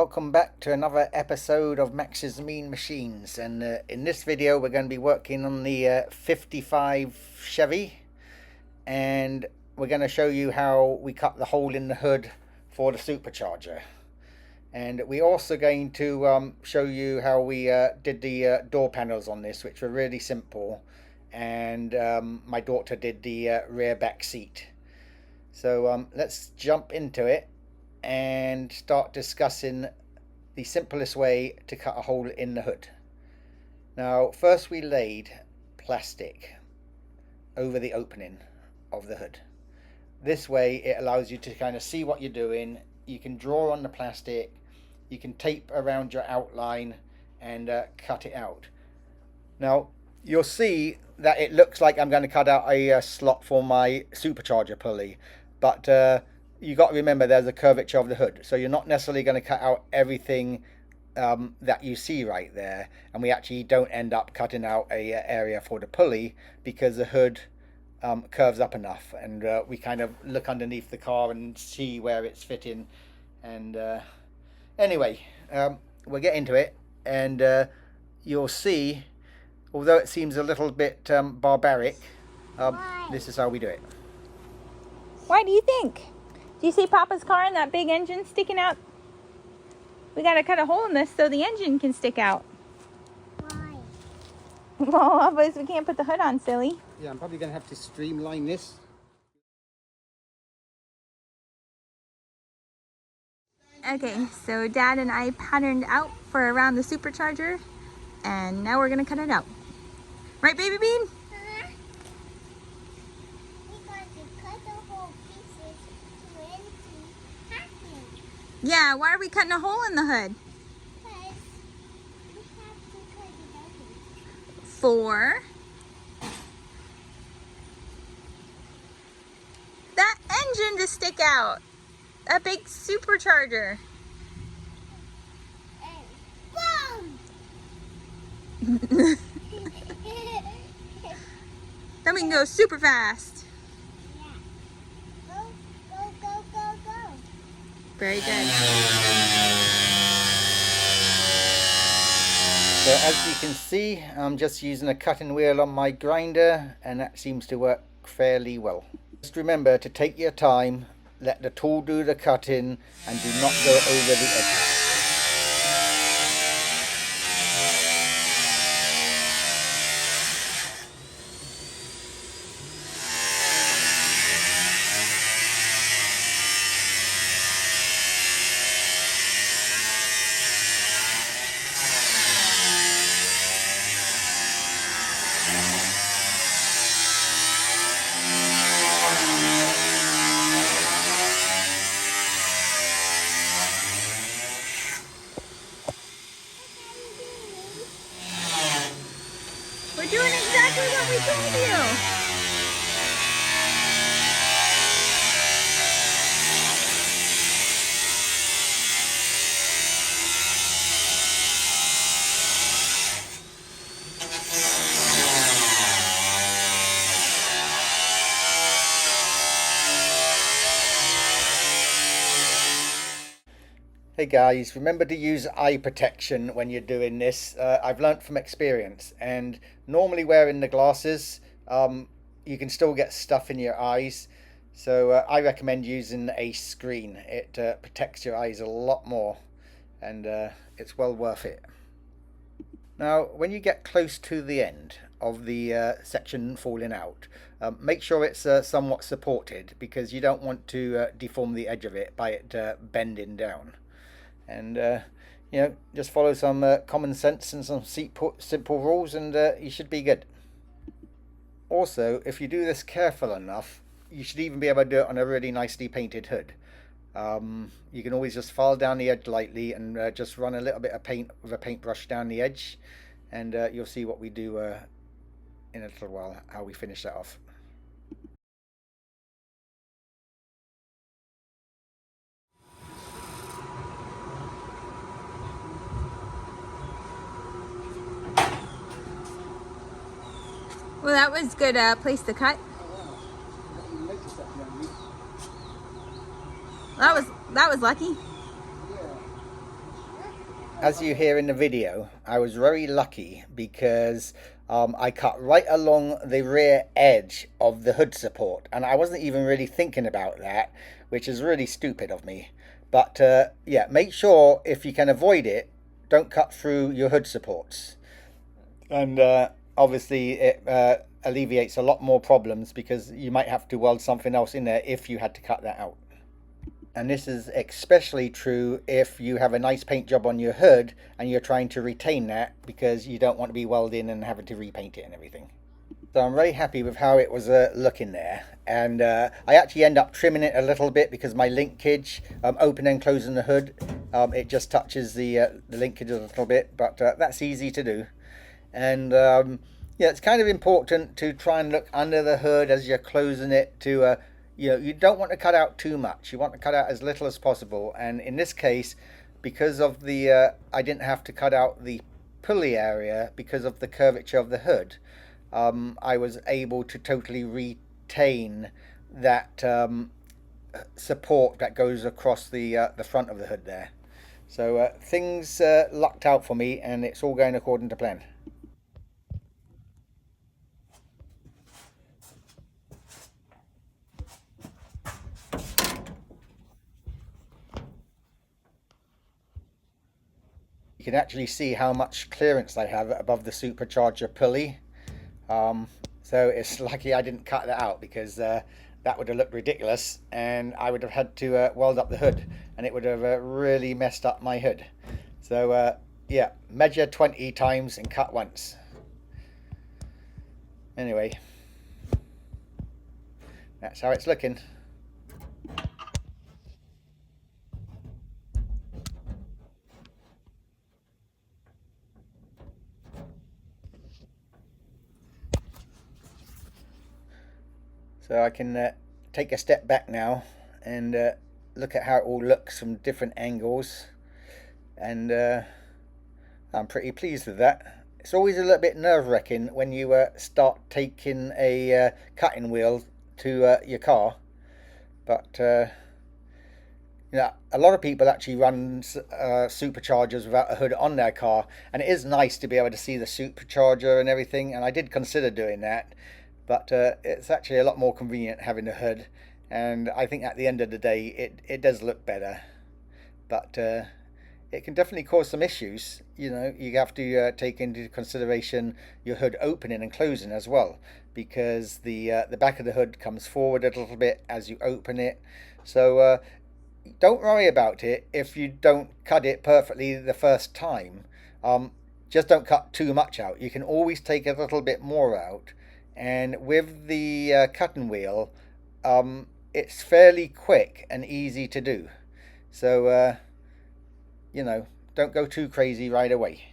welcome back to another episode of Max's Mean Machines, and in this video we're going to be working on the 55 Chevy, and we're going to show you how we cut the hole in the hood for the supercharger. And we're also going to show you how we did the door panels on this, which were really simple, and my daughter did the rear back seat. So let's jump into it and start discussing the simplest way to cut a hole in the hood. Now, first we laid plastic over the opening of the hood. This way it allows you to kind of see what you're doing. You can draw on the plastic, you can tape around your outline and cut it out. Now you'll see that it looks like I'm going to cut out a slot for my supercharger pulley, but you got to remember there's a curvature of the hood, so you're not necessarily going to cut out everything that you see right there, and we actually don't end up cutting out a area for the pulley because the hood curves up enough, and we kind of look underneath the car and see where it's fitting. And anyway, we'll get into it, and you'll see, although it seems a little bit barbaric, this is how we do it. Why do you think? Do you see Papa's car and that big engine sticking out? We gotta cut a hole in this so the engine can stick out. Why? Well, otherwise we can't put the hood on, silly. Yeah, I'm probably going to have to streamline this. Okay, so Dad and I patterned out for around the supercharger, and now we're gonna cut it out. Right, baby bean? Huh? We got to cut the whole pieces to empty packing. Yeah, why are we cutting a hole in the hood? Because we have to cut it open. For that engine to stick out. That big supercharger. And boom! Then we can go super fast. Yeah. Go, go, go, go, go. Very good. So as you can see, I'm just using a cutting wheel on my grinder, and that seems to work fairly well. Just remember to take your time, let the tool do the cutting, and do not go over the edges. We're doing exactly what we told you. Hey guys, remember to use eye protection when you're doing this. I've learnt from experience, and normally wearing the glasses, you can still get stuff in your eyes. So I recommend using a screen. It protects your eyes a lot more, and it's well worth it. Now, when you get close to the end of the section falling out, make sure it's somewhat supported, because you don't want to deform the edge of it by it bending down. And you know, just follow some common sense and some simple rules, and you should be good. Also, if you do this careful enough, you should even be able to do it on a really nicely painted hood. You can always just file down the edge lightly and just run a little bit of paint with a paintbrush down the edge, and you'll see what we do in a little while, how we finish that off. Well, that was good place to cut. That was lucky. As you hear in the video, I was very lucky because I cut right along the rear edge of the hood support, and I wasn't even really thinking about that, which is really stupid of me. But yeah, make sure if you can avoid it, don't cut through your hood supports. And obviously it alleviates a lot more problems because you might have to weld something else in there if you had to cut that out. And this is especially true if you have a nice paint job on your hood and you're trying to retain that because you don't want to be welding and having to repaint it and everything. So I'm very happy with how it was looking there, and I actually end up trimming it a little bit because my linkage, opening and closing the hood, it just touches the linkage a little bit, but that's easy to do. And yeah, it's kind of important to try and look under the hood as you're closing it to you know, you don't want to cut out too much. You want to cut out as little as possible. And in this case, because of the I didn't have to cut out the pulley area because of the curvature of the hood, I was able to totally retain that support that goes across the front of the hood there. So things lucked out for me, and it's all going according to plan. You can actually see how much clearance I have above the supercharger pulley. So it's lucky I didn't cut that out because that would have looked ridiculous and I would have had to weld up the hood and it would have really messed up my hood. So yeah, measure 20 times and cut once. Anyway, that's how it's looking. So I can take a step back now and look at how it all looks from different angles, and I'm pretty pleased with that. It's always a little bit nerve-wracking when you start taking a cutting wheel to your car, but you know, a lot of people actually run superchargers without a hood on their car, and it is nice to be able to see the supercharger and everything, and I did consider doing that. But it's actually a lot more convenient having a hood, and I think at the end of the day it does look better, but it can definitely cause some issues. You know, you have to take into consideration your hood opening and closing as well, because the back of the hood comes forward a little bit as you open it. So don't worry about it if you don't cut it perfectly the first time. Just don't cut too much out. You can always take a little bit more out. And with the cutting wheel, it's fairly quick and easy to do. So, you know, don't go too crazy right away.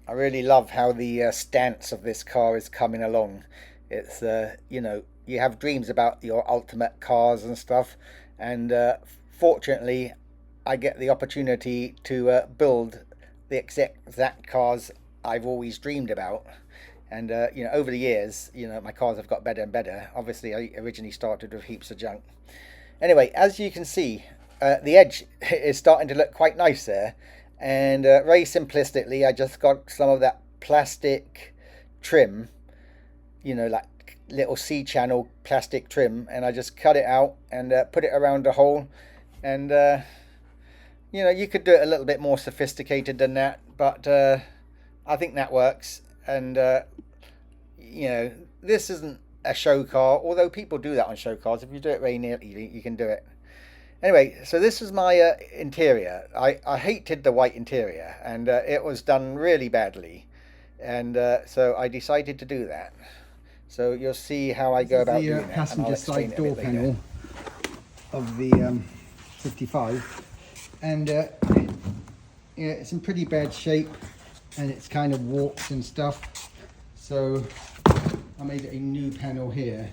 I really love how the stance of this car is coming along. It's, you know, you have dreams about your ultimate cars and stuff. And fortunately, I get the opportunity to build the exact cars I've always dreamed about. And you know, over the years, you know, my cars have got better and better. Obviously, I originally started with heaps of junk. Anyway, as you can see, the edge is starting to look quite nice there. And very simplistically, I just got some of that plastic trim, you know, like little C-channel plastic trim, and I just cut it out and put it around the hole. And you know, you could do it a little bit more sophisticated than that, but I think that works. And you know, this isn't a show car, although people do that on show cars. If you do it very neatly, you can do it. Anyway, so this is my interior. I hated the white interior, and it was done really badly, and so I decided to do that. So you'll see how I go about doing that. Passenger side door panel of the 55, and yeah, it's in pretty bad shape, and it's kind of warped and stuff. So I made a new panel here.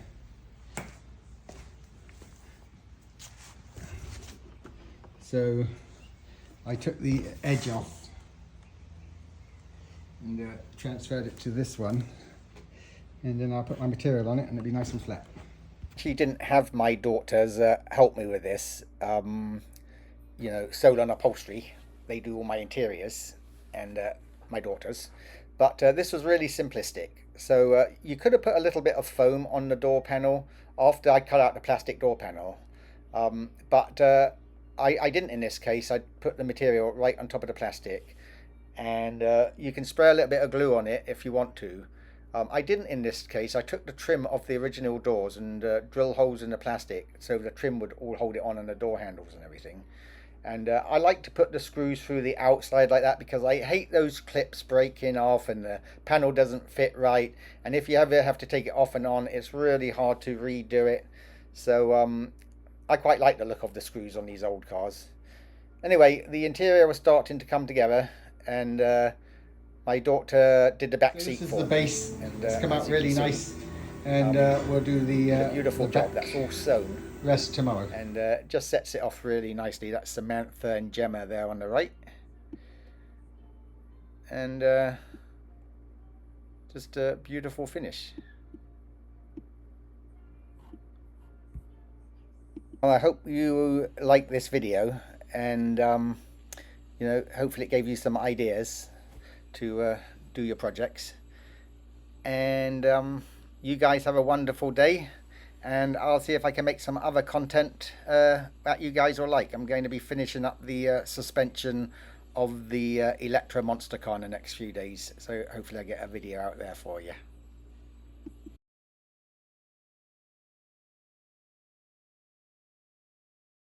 So I took the edge off and transferred it to this one, and then I'll put my material on it and it'll be nice and flat. She didn't have my daughters help me with this, you know, sewed on upholstery. they do all my interiors and my daughter's. But this was really simplistic. So you could have put a little bit of foam on the door panel after I cut out the plastic door panel. But I didn't in this case. I put the material right on top of the plastic. And you can spray a little bit of glue on it if you want to. I didn't in this case. I took the trim off the original doors and drill holes in the plastic so the trim would all hold it on and the door handles and everything. And I like to put the screws through the outside like that because I hate those clips breaking off and the panel doesn't fit right. And if you ever have to take it off and on, it's really hard to redo it. So I quite like the look of the screws on these old cars. Anyway, the interior was starting to come together, and my daughter did the back seat for me. This is the base. And, it's come out really nice. And we'll do the beautiful job. That's all sewn. Rest tomorrow. And just sets it off really nicely. That's Samantha and Gemma there on the right. And just a beautiful finish. Well, I hope you like this video, and you know, hopefully it gave you some ideas to do your projects. And you guys have a wonderful day, and I'll see if I can make some other content that you guys will like. I'm going to be finishing up the suspension of the Electra Monster car in the next few days, so hopefully I get a video out there for you.